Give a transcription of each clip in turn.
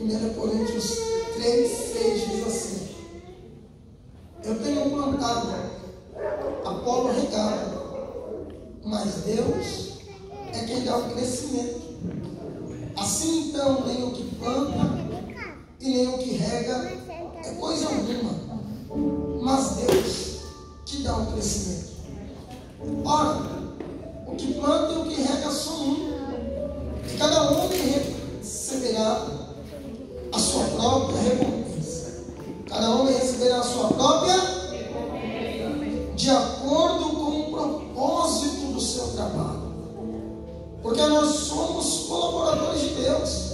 1 Coríntios 3:6 diz assim: eu tenho plantado, Apolo regado, mas Deus é quem dá o crescimento. Assim então, nem o que planta e nem o que rega é coisa alguma, mas Deus que dá o crescimento. Ora, o que planta e o que rega são um, e cada homem receberá a sua própria recompensa. Cada homem receberá a sua própria, de acordo com o propósito do seu trabalho. Porque nós somos colaboradores de Deus.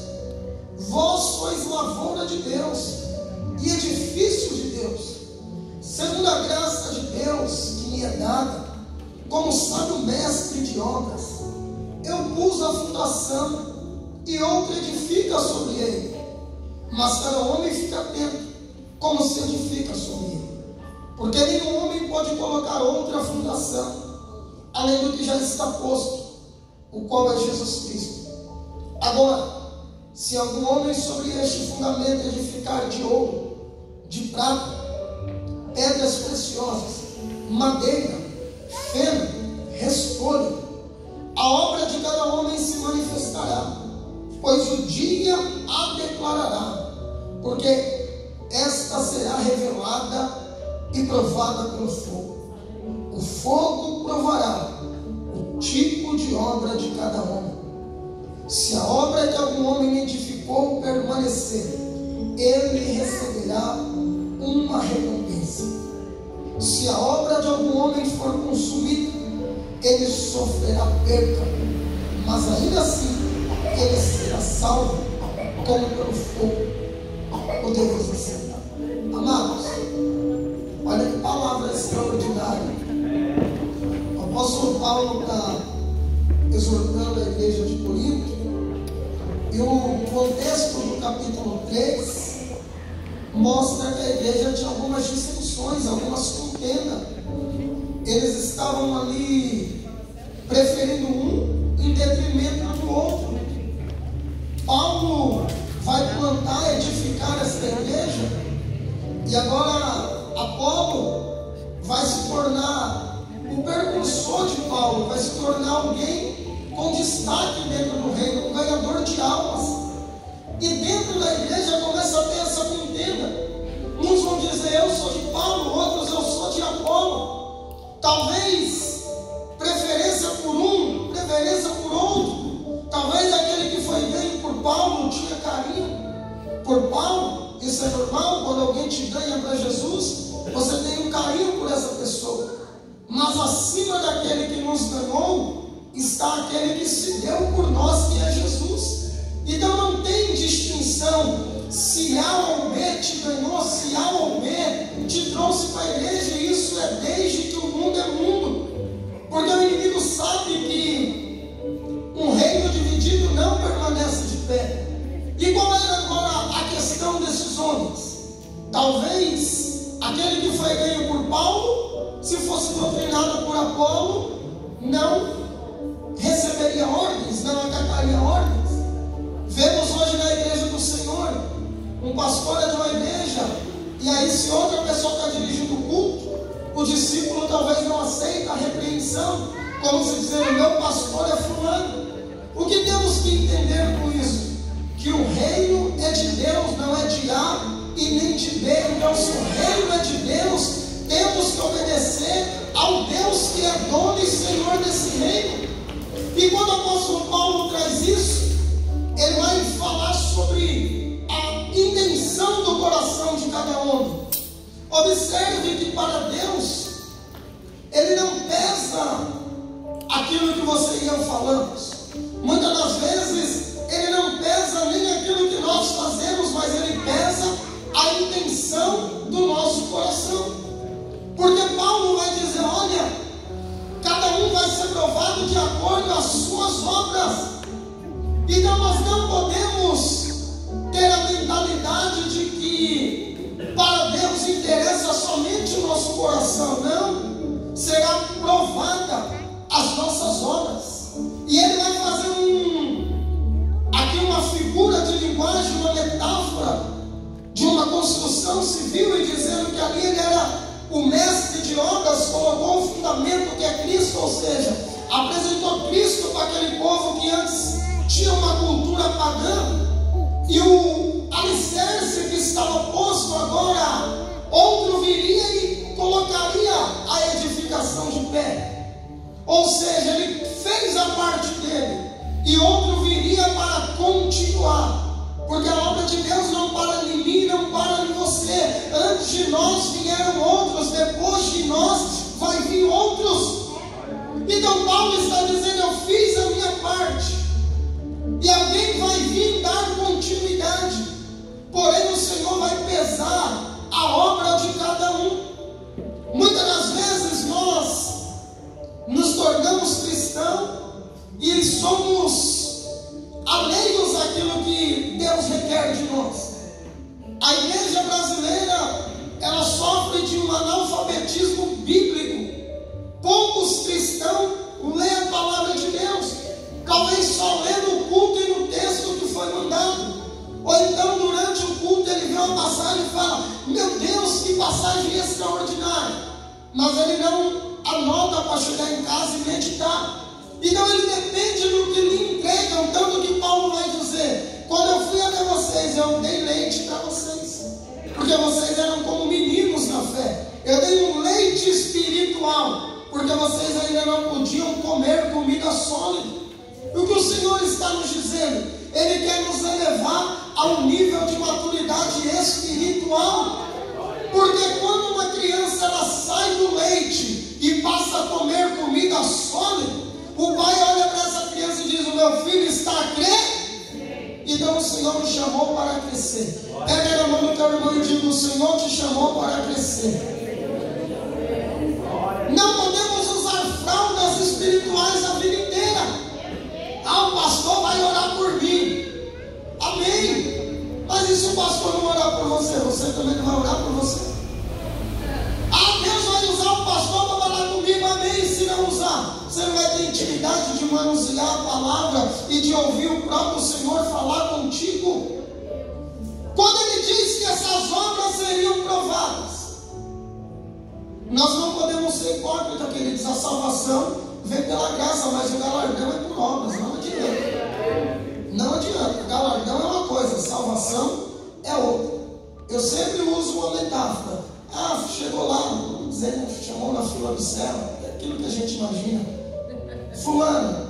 Vós sois lavoura de Deus e edifício de Deus, segundo a graça de Deus que me é dada, como sábio mestre de obras. Eu pus a fundação e outro edifica sobre ele, mas cada homem fica atento como se edifica sobre ele. Porque nenhum homem pode colocar outra fundação além do que já está posto, o qual é Jesus Cristo. Agora, se algum homem sobre este fundamento edificar de ouro, de prata, pedras preciosas, madeira, feno, restolho, a obra de cada homem se manifestará, pois o dia a declarará, porque esta será revelada e provada pelo fogo. O fogo provará o tipo de obra de cada homem. Se a obra que algum homem edificou permanecer, ele receberá uma recompensa. Se a obra de algum homem for consumida, ele sofrerá perda, mas ainda assim ele será salvo, como pelo fogo. Podemos aceitar. Amados, olha que palavra extraordinária. O apóstolo Paulo está exortando a igreja de Corinto, e o contexto do capítulo 3 mostra que a igreja tinha algumas dissensões, algumas contendas. Eles estavam ali preferindo um em detrimento do outro. Paulo vai plantar, edificar esta igreja, e agora Apolo vai se tornar o precursor de Paulo, vai se tornar alguém com destaque dentro do reino, um ganhador de almas. E dentro da igreja começa a ter essa contenda. Uns vão dizer: eu sou de Paulo, outros: eu sou de Apolo. Talvez preferência por um, preferência por outro. Talvez aquele que foi ganho por Paulo tinha carinho por Paulo. Isso é normal, quando alguém te ganha para Jesus, você tem um carinho por essa pessoa. Mas acima daquele que nos ganhou está aquele que se deu por nós, que é Jesus. Então não tem distinção se A ou B te ganhou, se A ou B te trouxe para a igreja. Isso é desde que o mundo é mundo. Porque o inimigo sabe que um reino dividido não permanece de pé. E qual era agora a questão desses homens? Talvez aquele que foi ganho por Paulo, se fosse doutrinado por Apolo, não receberia ordens, não acataria ordens. Vemos hoje na igreja do Senhor, um pastor é de uma igreja, e aí se outra pessoa está dirigindo o culto, o discípulo talvez não aceita a repreensão, como se dizer: o meu pastor é fulano. O que temos que entender com isso? Que o reino é de Deus, não é de A e nem de B. Então, se o reino é de Deus, temos que obedecer ao Deus que é dono e Senhor desse reino. E quando o apóstolo Paulo traz isso, ele vai falar sobre a intenção do coração de cada homem. Observe que para Deus, Ele não pesa aquilo que você e eu falamos. Muitas das vezes, Ele não pesa nem aquilo que nós fazemos, mas Ele pesa a intenção do nosso coração. Porque Paulo vai dizer: olha, cada um vai ser provado de acordo com as suas obras. Então nós não podemos ter a mentalidade de que para Deus interessa somente o nosso coração. Não, será provada as nossas obras. E ele vai fazer aqui uma figura de linguagem, uma metáfora construção civil e dizendo que ali ele era o mestre de obras, colocou o fundamento que é Cristo, ou seja, apresentou Cristo para aquele povo que antes tinha uma cultura pagã, e o alicerce que estava posto agora, outro viria e colocaria a edificação de pé. Ou seja, ele fez a parte dele e outro viria para continuar, porque a obra de Deus não para em mim, não para em você. Antes de nós vieram outros, depois de nós vai vir outros. Então Paulo está dizendo: eu fiz a minha parte e alguém vai vir dar continuidade, porém o Senhor vai pesar a obra de cada um. Muitas das vezes nós nos tornamos cristãos e somos alheios àquilo que Deus requer de nós. A igreja brasileira, ela sofre de um analfabetismo bíblico. Poucos cristãos leem a palavra de Deus, talvez só lê no culto e no texto que foi mandado, ou então durante o culto ele vê uma passagem e fala: meu Deus, que passagem extraordinária, mas ele não anota para chegar em casa e meditar. Então ele depende do que lhe entregam. Tanto que Paulo vai dizer: quando eu fui até vocês, eu dei leite para vocês, porque vocês eram como meninos na fé. Eu dei um leite espiritual, porque vocês ainda não podiam comer comida sólida. O que o Senhor está nos dizendo? Ele quer nos elevar ao nível de maturidade espiritual. Porque quando uma criança ela sai do leite e passa a comer comida sólida, o pai olha para essa criança e diz: o meu filho está a crer. Então o Senhor me chamou para crescer. Pega a mão do teu irmão e diga: o Senhor te chamou para crescer. Não podemos usar fraldas espirituais a vida inteira. Ah, o pastor vai orar por mim. Amém. Mas e se o pastor não orar por você? Você também não vai orar por você? Ah, Deus vai usar o pastor para orar comigo. Amém. Se não usar, você não vai ter intimidade de manusear a palavra e de ouvir o próprio Senhor falar contigo. Quando ele diz que essas obras seriam provadas, nós não podemos ser hipócritas, queridos. A salvação vem pela graça, mas o galardão é por obras. Não adianta. Não adianta. O galardão é uma coisa, salvação é outra. Eu sempre uso uma metáfora. Ah, chegou lá, dizendo, chamou na fila do céu. É aquilo que a gente imagina. Fulano.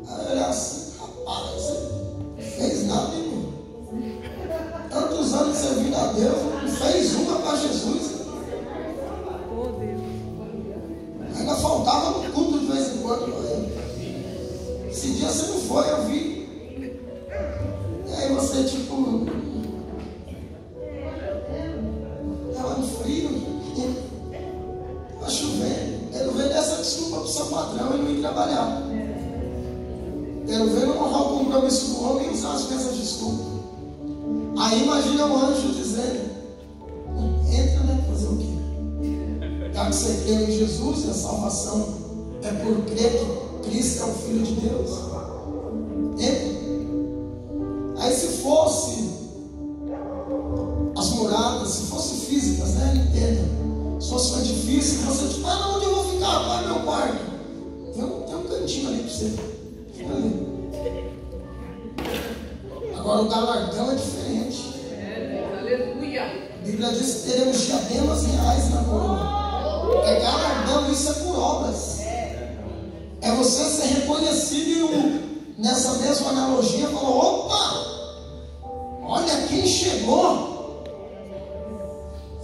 Aí olha assim: rapaz, você não fez nada em mim. Tantos anos servindo a Deus, não fez uma para Jesus. Ainda faltava no culto de vez em quando. Esse dia você não foi, eu vi. E aí você tipo, estava no frio, estava chovendo. Quero ver dessa desculpa para o seu patrão e não ir trabalhar. Quero ver não honrar o compromisso do homem e usar as mesmas desculpas. Aí imagina o anjo dizendo: entra, né? Fazer o quê? Já que você crê em Jesus e a salvação é por crer que Cristo é o Filho de Deus. Entra. Aí se fosse as moradas, se fossem físicas, né? Entenda. Se fosse um edifício, você tipo: ah, não, onde eu vou ficar? Qual é meu quarto? Tem um cantinho ali para você. Fica ali. Agora o galardão é diferente. Aleluia. A Bíblia diz que teremos diademas reais na coroa. É galardão, isso é por obras. É você ser reconhecido e nessa mesma analogia falou: opa, olha quem chegou.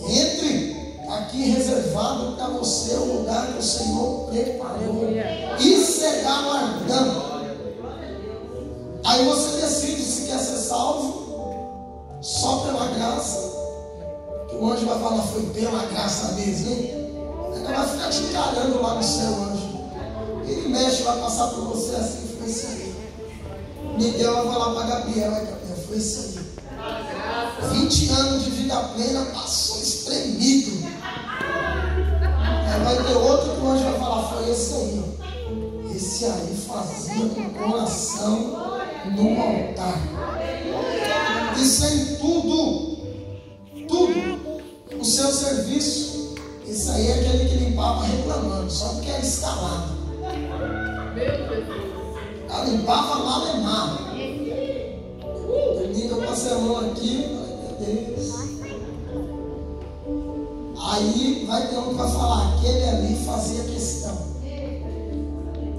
Entre, aqui reservado para você o lugar que o Senhor preparou. Isso é galardão. Aí você decide se quer ser salvo só pela graça. Que o anjo vai falar: foi pela graça mesmo, hein? Ela vai ficar te encarando lá no céu, anjo. Ele mexe, vai passar por você assim: foi isso aí. Miguel vai falar para Gabriel: Gabriel, foi isso aí. 20 anos de vida plena passou espremido. Aí vai ter outro que o anjo vai falar: foi esse aí. Esse aí fazia com o coração no altar. Isso é em tudo. Tudo. seu serviço. Isso aí é aquele que limpava reclamando, só porque era escalado. Ela limpava malemar. Domingo eu passei a mão aqui, meu Deus. Aí vai ter um que vai falar, aquele ali fazia questão.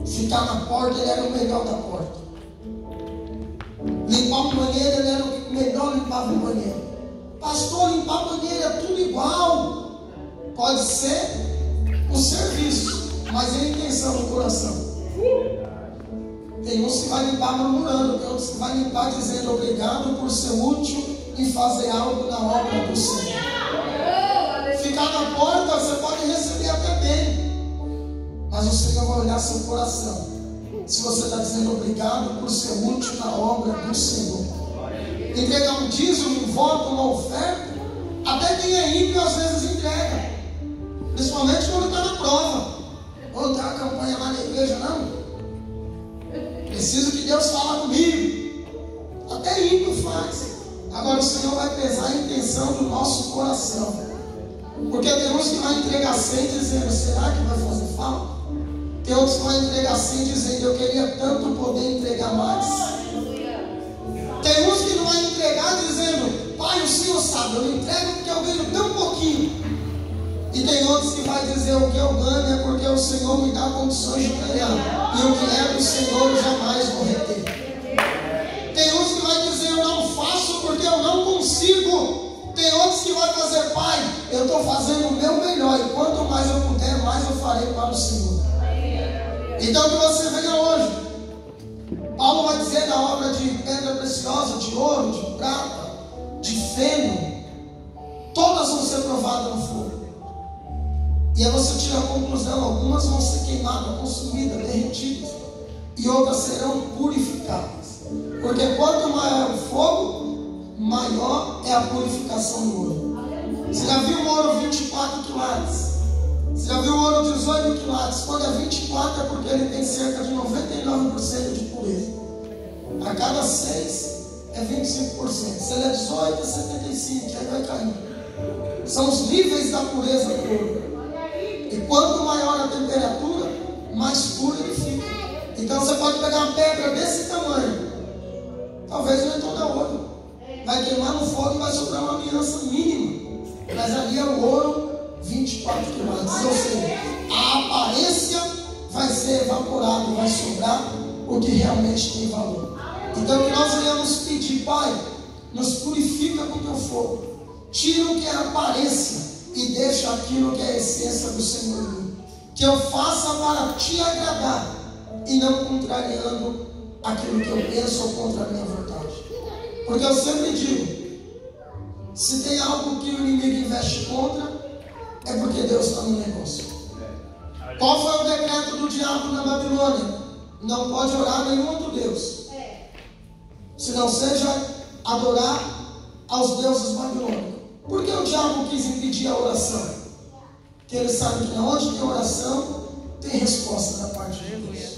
Ficar na porta, ele era o melhor da porta. Limpar o banheiro, ele era o que melhor limpava o banheiro. Pastor, limpar o banheiro é tudo igual. Pode ser o serviço, mas é a intenção do coração. Tem uns que vai limpar murmurando, tem outros que vai limpar dizendo obrigado por ser útil e fazer algo na obra do Senhor. Ficar na porta, você pode receber até bem, mas o Senhor vai olhar seu coração. Se você está dizendo obrigado por ser útil na obra do Senhor. Entregar um dízimo, um voto, uma oferta, até quem é ímpio às vezes entrega. Principalmente quando está na prova. Ou tem uma campanha lá na igreja, não. Preciso que Deus fale comigo. Até ímpio faz. Agora o Senhor vai pesar a intenção do nosso coração. Porque tem uns que vai entregar 100 dizendo, será que vai fazer falta? Tem outros que vai entregar 100 dizendo, eu queria tanto poder entregar mais. Tem uns que não vai entregar dizendo, pai, o Senhor sabe, eu não entrego porque eu ganho tão pouquinho. E tem outros que vai dizer, o que eu ganho é porque o Senhor me dá condições de ganhar. E o que é do Senhor eu jamais vou reter. Tem outros que vai dizer, eu não faço porque eu não consigo. Tem outros que vai fazer, pai, eu estou fazendo o meu melhor. E quanto mais eu puder, mais eu farei para o Senhor. Então que você venha hoje. Paulo vai dizer na obra de pedra preciosa, de ouro, de prata, de feno, todas vão ser provadas no fogo. E aí você tira a conclusão, algumas vão ser queimadas, consumidas, derretidas, e outras serão purificadas. Porque quanto maior o fogo, maior é a purificação do ouro. Você já viu o ouro 24 quilates? Você já viu o ouro 18 quilates? Quando é 24 é porque ele tem cerca de 99% de pureza. A cada 6 é 25%. Se ele é 18 é 75%, aí vai caindo. São os níveis da pureza do ouro. E quanto maior a temperatura, mais puro ele fica. Então você pode pegar uma pedra desse tamanho. Talvez não é toda ouro. Vai queimar no fogo e vai sobrar uma aliança mínima. Mas ali é o ouro 24 quilates. Ou seja, a aparência vai ser evaporada, vai sobrar o que realmente tem valor. Então que nós venhamos pedir, Pai, nos purifica com teu fogo. Tira o que é aparência e deixa aquilo que é a essência do Senhor em mim. Que eu faça para te agradar e não contrariando aquilo que eu penso ou contra a minha vontade. Porque eu sempre digo, se tem algo que o inimigo investe contra, é porque Deus está no negócio. Qual foi o decreto do diabo na Babilônia? Não pode orar nenhum outro Deus, se não seja adorar aos deuses babilônicos. Por que o diabo quis impedir a oração? Porque ele sabe que onde tem oração, tem resposta da parte de Deus.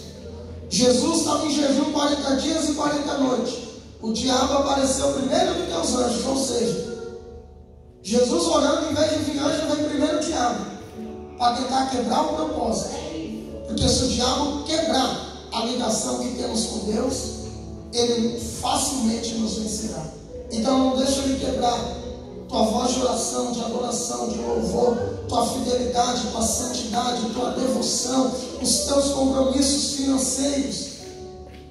Jesus estava em jejum 40 dias e 40 noites. O diabo apareceu primeiro do que os anjos, ou seja, Jesus orando, em vez de vir anjo, vem primeiro o diabo, para tentar quebrar o propósito. Porque se o diabo quebrar a ligação que temos com Deus, ele facilmente nos vencerá. Então não deixa ele quebrar tua voz de oração, de adoração, de louvor, tua fidelidade, tua santidade, tua devoção, os teus compromissos financeiros.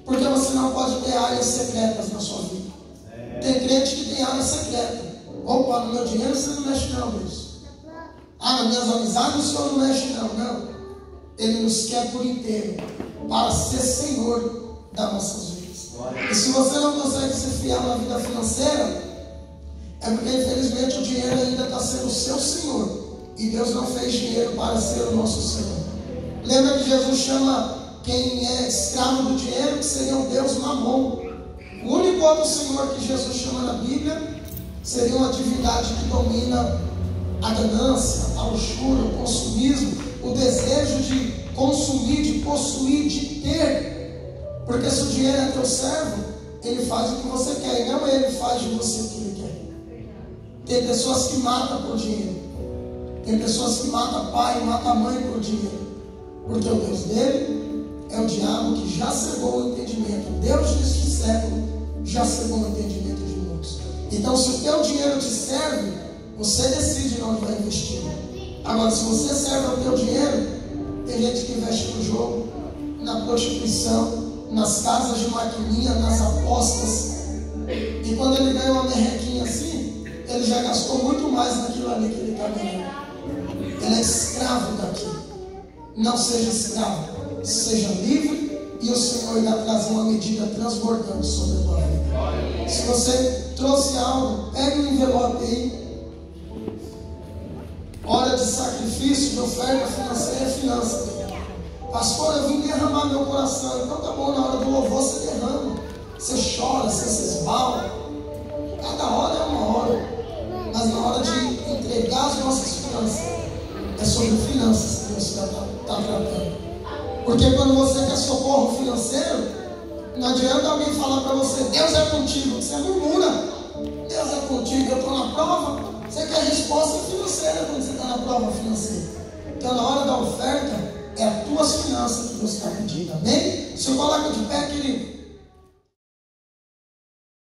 Porque você não pode ter áreas secretas na sua vida. Tem crente que tem área secreta. Opa, no meu dinheiro você não mexe não, Deus. Ah, nas minhas amizades o Senhor não mexe não. Não. Ele nos quer por inteiro, para ser Senhor das nossas vidas. E se você não consegue ser fiel na vida financeira, é porque infelizmente o dinheiro ainda está sendo o seu Senhor. E Deus não fez dinheiro para ser o nosso Senhor. Lembra que Jesus chama quem é escravo do dinheiro, que seria o Deus Mamon. O único outro Senhor que Jesus chama na Bíblia seria uma divindade que domina a ganância, a luxúria, o consumismo, o desejo de consumir, de possuir, de ter. Porque se o dinheiro é teu servo, ele faz o que você quer, e não ele faz de você o que ele quer. Tem pessoas que matam por dinheiro. Tem pessoas que matam pai e matam mãe por dinheiro. Porque o Deus dele é o diabo que já cegou o entendimento. O Deus deste século já cegou o entendimento de muitos. Então, se o teu dinheiro te serve, você decide onde vai investir. Agora, se você serve ao teu dinheiro, tem gente que investe no jogo, na prostituição, nas casas de maquininha, nas apostas. E quando ele ganha uma merrequinha assim, ele já gastou muito mais naquilo ali que ele está ganhando. Ele é escravo daquilo. Não seja escravo, seja livre, e o Senhor irá trazer uma medida transbordante sobre a tua vida. Se você trouxe algo, pegue um envelope aí. Hora de sacrifício, de oferta financeira é finança. Pastor, eu vim derramar meu coração. Então tá bom, na hora do louvor você derrama. Você chora, você se esbala. Cada hora é uma hora. Mas na hora de entregar as nossas finanças, é sobre finanças que Deus está tratando. Porque quando você quer socorro financeiro, não adianta alguém falar para você, Deus é contigo. Você murmura, Deus é contigo, eu estou na prova. Você quer resposta financeira quando você está na prova financeira. Então na hora da oferta, é as tuas finanças que Deus está pedindo. Amém? Se eu coloco de pé, querido.